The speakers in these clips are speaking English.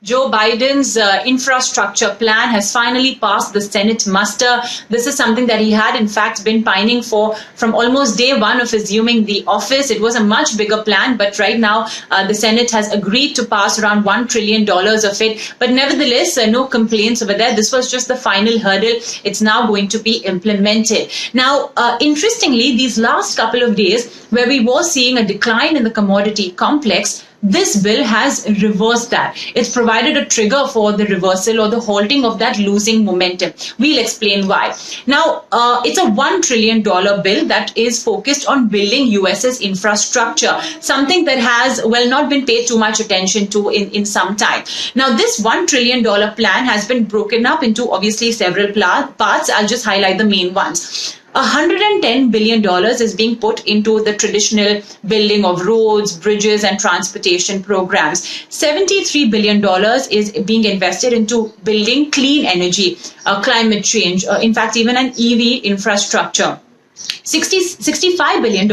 Joe Biden's infrastructure plan has finally passed the Senate muster. This is something that he had, in fact, been pining for from almost day one of assuming the office. It was a much bigger plan, but right now the Senate has agreed to pass around $1 trillion of it. But nevertheless, no complaints over there. This was just the final hurdle. It's now going to be implemented. Now, interestingly, these last couple of days, where we were seeing a decline in the commodity complex, this bill has reversed that. It's provided a trigger for the reversal or the halting of that losing momentum. We'll explain why. Now, it's a $1 trillion bill that is focused on building US's infrastructure, something that has, well, not been paid too much attention to in some time. Now, this $1 trillion plan has been broken up into obviously several parts. I'll just highlight the main ones. $110 billion is being put into the traditional building of roads, bridges, and transportation programs. $73 billion is being invested into building clean energy, climate change, in fact, even an EV infrastructure. $65 billion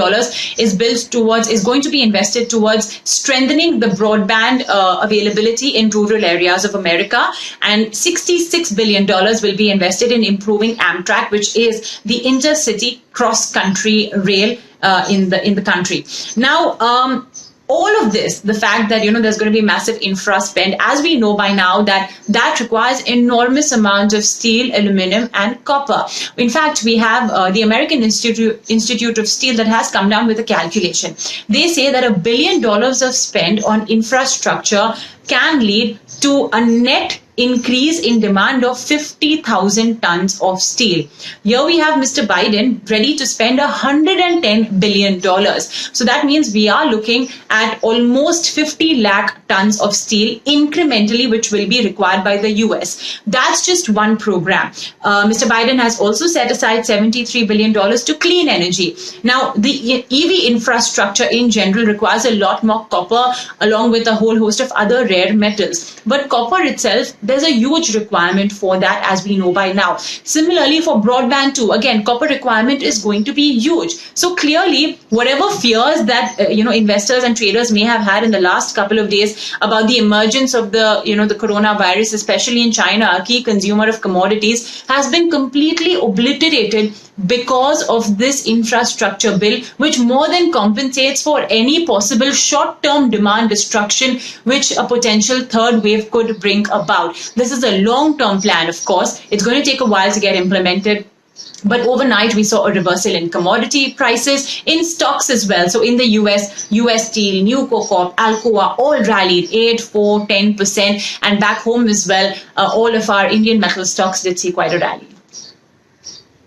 is going to be invested towards strengthening the broadband availability in rural areas of America, and $66 billion will be invested in improving Amtrak, which is the Intercity cross-country rail in the country. Now, all of this, the fact that, there's going to be massive infra spend, as we know by now, that requires enormous amount of steel, aluminum, and copper. In fact, we have the American Institute of Steel that has come down with a calculation. They say that $1 billion of spend on infrastructure can lead to a net increase in demand of 50,000 tons of steel. Here we have Mr. Biden ready to spend $110 billion. So that means we are looking at almost 50 lakh tons of steel incrementally, which will be required by the US. That's just one program. Mr. Biden has also set aside $73 billion to clean energy. Now, the EV infrastructure in general requires a lot more copper, along with a whole host of other rare metals. But copper itself, there's a huge requirement for that, as we know by now. Similarly, for broadband too, again, copper requirement is going to be huge. So clearly, whatever fears that investors and traders may have had in the last couple of days about the emergence of the the coronavirus, especially in China, a key consumer of commodities, has been completely obliterated because of this infrastructure bill, which more than compensates for any possible short-term demand destruction which a potential third wave could bring about. This is a long-term plan, of course. It's going to take a while to get implemented. But overnight, we saw a reversal in commodity prices, in stocks as well. So in the US Steel, Nucor Corp, Alcoa, all rallied 8, 4, 10%. And back home as well, all of our Indian metal stocks did see quite a rally.